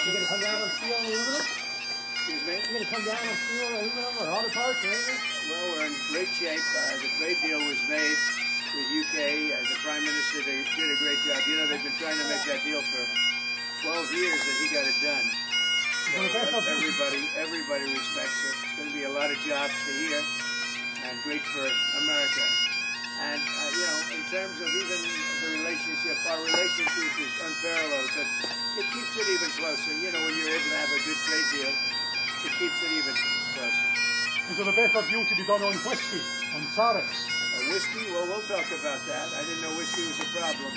You're going to come down and steel and aluminum? Excuse me? You're going to come down and steel and aluminum or auto parts or anything? Well, we're in great shape. The trade deal was made with UK. The Prime Minister did a great job. You know, they've been trying to make that deal for 12 years and he got it done. So everybody respects it. It's going to be a lot of jobs for here and great for America. And, you know, in terms of even the relationship, our relationship is unparalleled, but it keeps it even closer. You know, when you're able to have a good trade deal, it keeps it even closer. Is there a better deal to be done on whiskey, on tariffs? Whiskey? Well, we'll talk about that. I didn't know whiskey was a problem.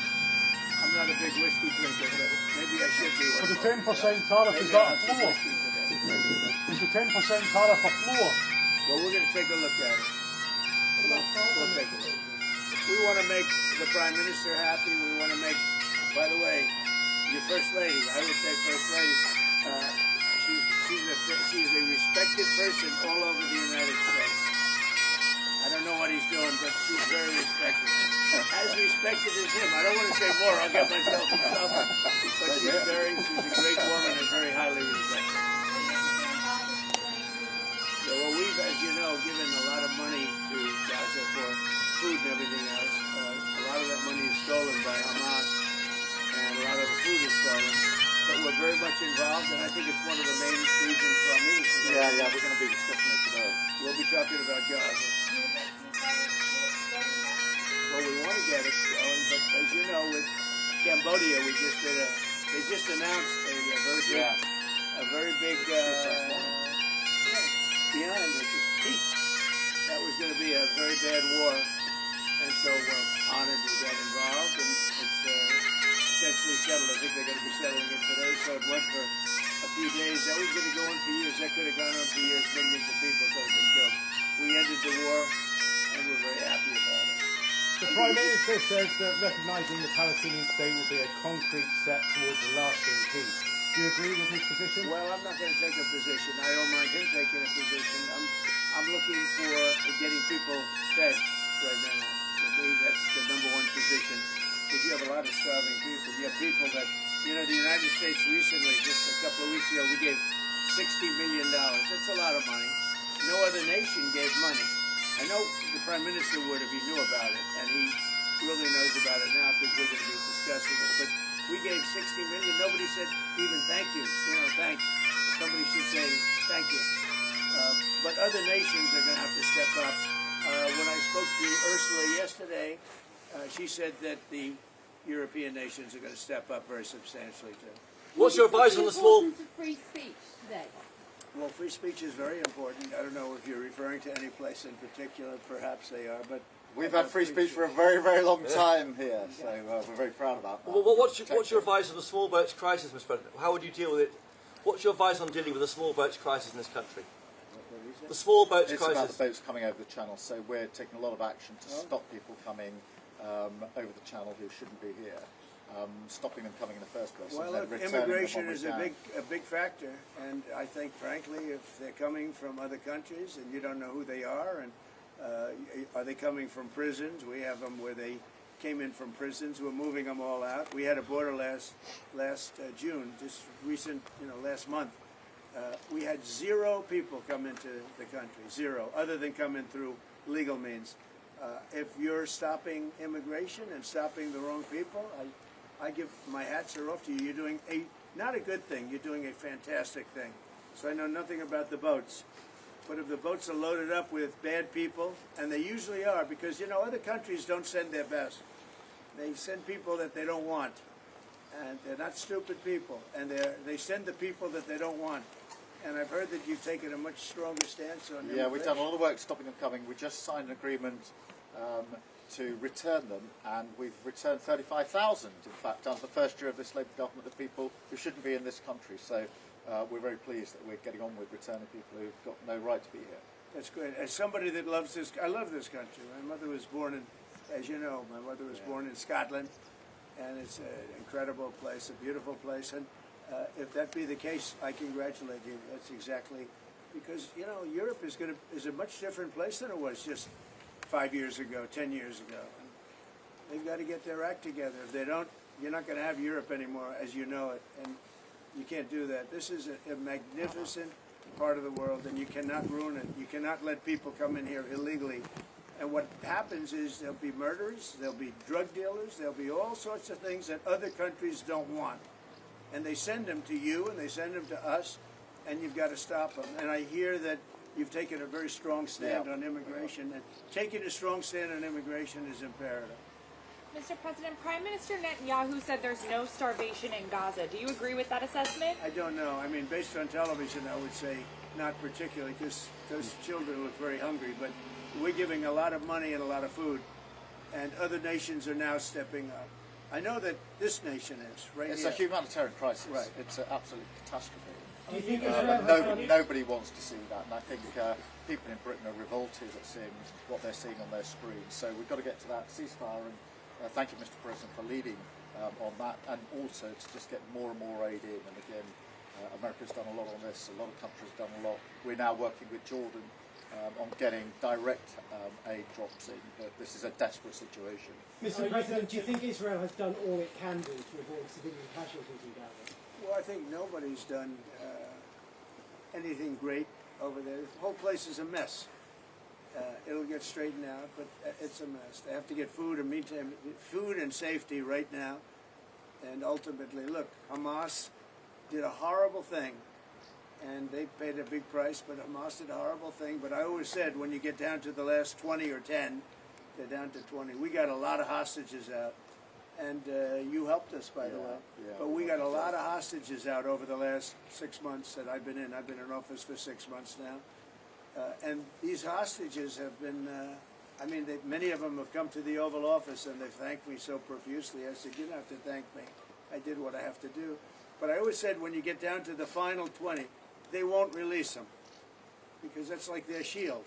I'm not a big whiskey drinker, but maybe I should be. So the 10% tariff, is that a floor? Is the 10% tariff a floor? Well, we're going to take a look at it. We'll take a look. We want to make the Prime Minister happy. We want to make, by the way, your First Lady, I would say First Lady, she's a respected person all over the United States. I don't know what he's doing, but she's very respected. As respected as him. I don't want to say more, I'll get myself in trouble. But she's a great woman and very highly respected. Yeah, well, we've, as you know, given a lot of money to Gaza for food and everything else. A lot of that money is stolen by Hamas, and a lot of the food is stolen. But we're very much involved, and I think it's one of the main reasons for our meeting today. Yeah, we're going to be discussing it today. We'll be talking about Gaza. Well, we want to get it going, but as you know, with Cambodia, they just announced a very big peace. That was going to be a very bad war, and so we're honored to get involved, and it's essentially settled. I think they're going to be settling it today, so it went for a few days. That was going to go on for years. That could have gone on for years. Millions of people could have been killed. We ended the war, and we're very happy about it. The Prime Minister says that recognising the Palestinian state will be a concrete step towards a lasting peace. Do you agree with his position? Well, I'm not going to take a position. I don't mind him taking a position. I'm looking for getting people fed right now. For me, that's the number one position. Because you have a lot of starving people. You have people that, you know, the United States recently, just a couple of weeks ago, we gave $60 million. That's a lot of money. No other nation gave money. I know the Prime Minister would if he knew about it, and he really knows about it now because we're going to be discussing it. But we gave $60 million. Nobody said even thank you. You know, thanks. Somebody should say thank you. But other nations are going to have to step up. When I spoke to Ursula yesterday, she said that the European nations are going to step up very substantially too. What's your advice on the small? Importance of free speech today. Well, free speech is very important. I don't know if you're referring to any place in particular. Perhaps they are, but we've had free speech for a very, very long time here, so we're very proud about that. Well, what's your advice on the small boats crisis, Mr. President? How would you deal with it? What's your advice on dealing with the small boats crisis in this country? The small boats crisis. It's about the boats coming over the channel, so we're taking a lot of action to stop people coming over the channel who shouldn't be here. Stopping them coming in the first place. Well, look, immigration is a big factor, and I think, frankly, if they're coming from other countries and you don't know who they are, and are they coming from prisons? We have them where they came in from prisons. We're moving them all out. We had a border last June, just recent, last month. We had 0 people come into the country, 0, other than coming through legal means. If you're stopping immigration and stopping the wrong people, I give my hats are off to you. You're doing not a good thing. You're doing a fantastic thing. So I know nothing about the boats, but if the boats are loaded up with bad people, and they usually are, because other countries don't send their best. They send people that they don't want, and they're not stupid people, and they send the people that they don't want. And I've heard that you've taken a much stronger stance on immigration. Yeah, we've done a lot of work stopping them coming. We just signed an agreement to return them, and we've returned 35,000, in fact, under the first year of this Labour government, of people who shouldn't be in this country. So we're very pleased that we're getting on with returning people who've got no right to be here. That's great. As somebody that loves this, I love this country. My mother was born in, as you know, my mother was born in Scotland, and it's an incredible place, a beautiful place. And if that be the case, I congratulate you. That's exactly, because Europe is a much different place than it was just 5 years ago, 10 years ago. And they've got to get their act together. If they don't, you're not going to have Europe anymore as you know it. And You can't do that. This is a magnificent part of the world, and you cannot ruin it. You cannot let people come in here illegally. And what happens is there'll be murderers, there'll be drug dealers, there'll be all sorts of things that other countries don't want. And they send them to you, and they send them to us, and you've got to stop them. And I hear that you've taken a very strong stand on immigration, and taking a strong stand on immigration is imperative. Mr. President, Prime Minister Netanyahu said there's no starvation in Gaza. Do you agree with that assessment? I don't know. I mean, based on television, I would say not particularly, because those children look very hungry. But we're giving a lot of money and a lot of food, and other nations are now stepping up. I know that this nation is, right It's here. a humanitarian crisis. Right. It's an absolute catastrophe. Do you think Israel Nobody wants to see that, and I think people in Britain are revolted at seeing what they're seeing on their screens. So we've got to get to that ceasefire, and thank you, Mr. President, for leading on that, and also to just get more and more aid in. And again, America's done a lot on this, a lot of countries have done a lot. We're now working with Jordan on getting direct aid drops in, but this is a desperate situation. Mr. President, do you think Israel has done all it can do to avoid civilian casualties in Gaza? Well, I think nobody's done anything great over there. The whole place is a mess. It'll get straightened out, but it's a mess. They have to get food and meantime, food and safety right now. And ultimately, look, Hamas did a horrible thing, and they paid a big price, but Hamas did a horrible thing. But I always said, when you get down to the last 20 or 10, they're down to 20. We got a lot of hostages out, and you helped us, by the way. Yeah, but we got a lot of hostages out over the last 6 months that I've been in. I've been in office for 6 months now. And these hostages have been, many of them have come to the Oval Office and they've thanked me so profusely. I said, you don't have to thank me. I did what I have to do. But I always said, when you get down to the final 20, they won't release them because that's like their shield.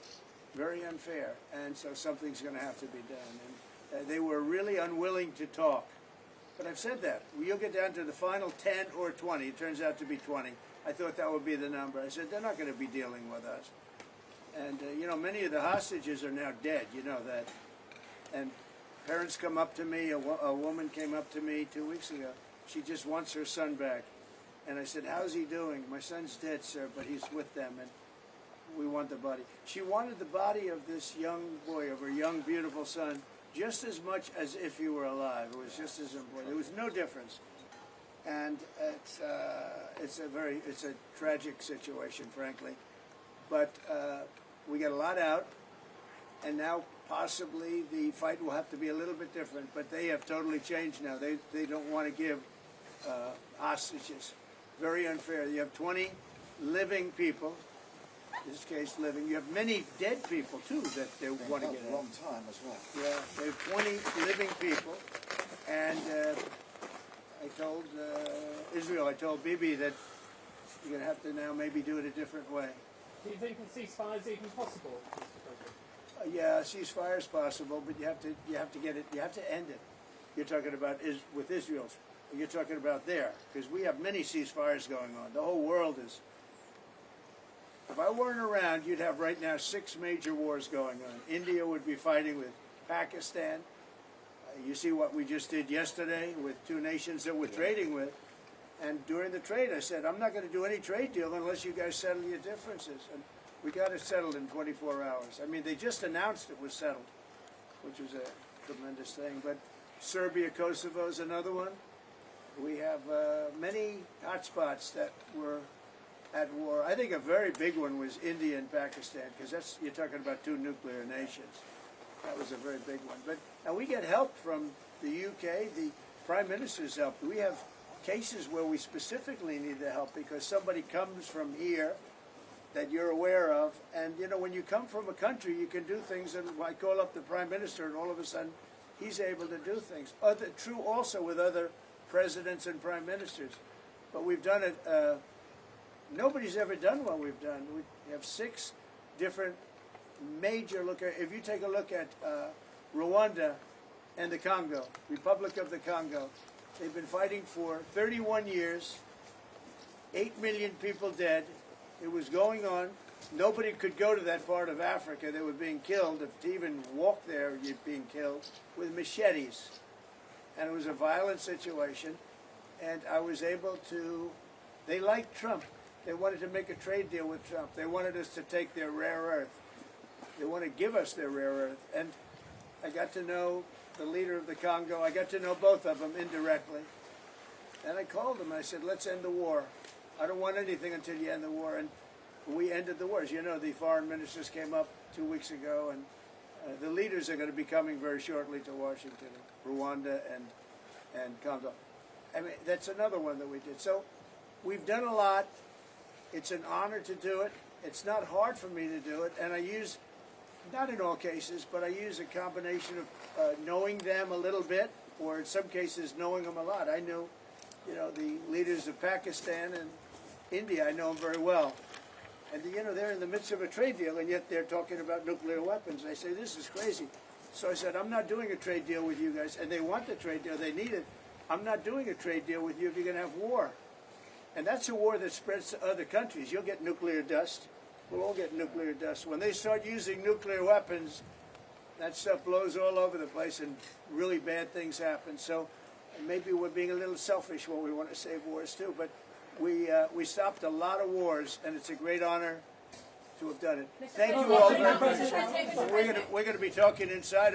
Very unfair. And so something's going to have to be done. And they were really unwilling to talk. But I've said that. You'll get down to the final 10 or 20. It turns out to be 20. I thought that would be the number. I said, they're not going to be dealing with us. And, many of the hostages are now dead, you know that. And parents come up to me, a woman came up to me 2 weeks ago. She just wants her son back. And I said, how's he doing? My son's dead, sir, but he's with them, and we want the body. She wanted the body of this young boy, of her young, beautiful son, just as much as if he were alive. It was just as important. There was no difference. And it's a tragic situation, frankly. But we got a lot out, and now possibly the fight will have to be a little bit different, but they have totally changed now. They don't want to give hostages. Very unfair. You have 20 living people, in this case living. You have many dead people, too, that they want to get a long time as well. Yeah, they have 20 living people, and I told Israel, I told Bibi that you're going to have to now maybe do it a different way. Do you think a ceasefire is even possible, Mr. President? Yeah, a ceasefire is possible, but you have to get it. You have to end it. You're talking about with Israel. You're talking about there, because we have many ceasefires going on. The whole world is. If I weren't around, you'd have right now 6 major wars going on. India would be fighting with Pakistan. You see what we just did yesterday with 2 nations that we're trading with. And during the trade, I said, I'm not going to do any trade deal unless you guys settle your differences. And we got it settled in 24 hours. I mean, they just announced it was settled, which was a tremendous thing. But Serbia, Kosovo is another one. We have many hotspots that were at war. I think a very big one was India and Pakistan, because you're talking about 2 nuclear nations. That was a very big one. And we get help from the UK. The Prime Minister's help. We have cases where we specifically need the help because somebody comes from here that you're aware of, and when you come from a country, you can do things, and I call up the Prime Minister, and all of a sudden, he's able to do things. True also with other presidents and prime ministers, but we've done it. Nobody's ever done what we've done. We have 6 different major if you take a look at Rwanda and the Congo, Republic of the Congo, they've been fighting for 31 years, 8 million people dead. It was going on. Nobody could go to that part of Africa. They were being killed. To even walk there, you're being killed with machetes. And it was a violent situation. And I was able to They liked Trump. They wanted to make a trade deal with Trump. They wanted us to take their rare earth. They want to give us their rare earth. And I got to know the leader of the Congo. I got to know both of them indirectly. And I called them. I said, let's end the war. I don't want anything until you end the war. And we ended the war. As you know, the foreign ministers came up 2 weeks ago, and the leaders are going to be coming very shortly to Washington, Rwanda and Congo. I mean, that's another one that we did. So we've done a lot. It's an honor to do it. It's not hard for me to do it. And I use, not in all cases, but I use a combination of knowing them a little bit, or in some cases knowing them a lot. I know, the leaders of Pakistan and India, I know them very well. And, they're in the midst of a trade deal, and yet they're talking about nuclear weapons. I say, this is crazy. So I said, I'm not doing a trade deal with you guys. And they want the trade deal. They need it. I'm not doing a trade deal with you if you're going to have war. And that's a war that spreads to other countries. You'll get nuclear dust. We'll all get nuclear dust. When they start using nuclear weapons, that stuff blows all over the place, and really bad things happen. So maybe we're being a little selfish when we want to save wars, too. But we stopped a lot of wars, and it's a great honor to have done it. Thank you all very much. We're going to be talking inside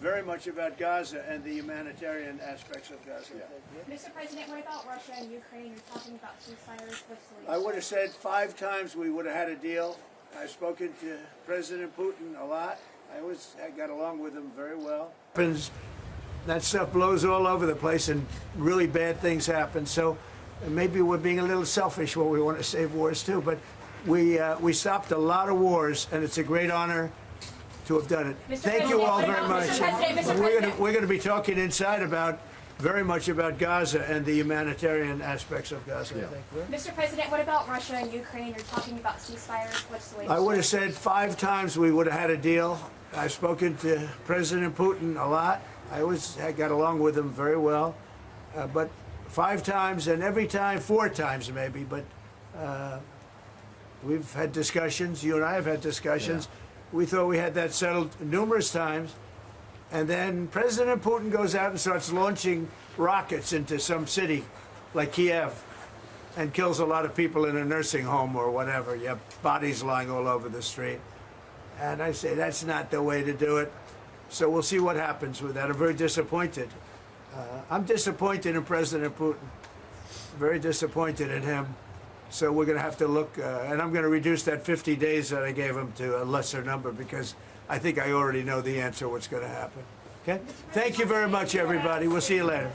very much about Gaza and the humanitarian aspects of Gaza. Yeah. Mr. President, what about Russia and Ukraine? You're talking about ceasefires. I would have said 5 times we would have had a deal. I've spoken to President Putin a lot. I got along with him very well. That stuff blows all over the place, and really bad things happen. So maybe we're being a little selfish when we want to save wars too. But we stopped a lot of wars, and it's a great honor to have done it. Thank you all very much. We're going to be talking inside very much about Gaza and the humanitarian aspects of Gaza. Yeah. Mr. President, what about Russia and Ukraine? You're talking about ceasefires. What's the latest? I would have said 5 times we would have had a deal. I've spoken to President Putin a lot. I got along with him very well. But 5 times, and every time 4 times maybe. But we've had discussions. You and I have had discussions. Yeah. We thought we had that settled numerous times. And then President Putin goes out and starts launching rockets into some city like Kiev and kills a lot of people in a nursing home or whatever. You have bodies lying all over the street. And I say, that's not the way to do it. So we'll see what happens with that. I'm very disappointed. I'm disappointed in President Putin. Very disappointed in him. So we're going to have to look, and I'm going to reduce that 50 days that I gave him to a lesser number, because I think I already know the answer what's going to happen. Okay? Thank you very much, everybody. We'll see you later.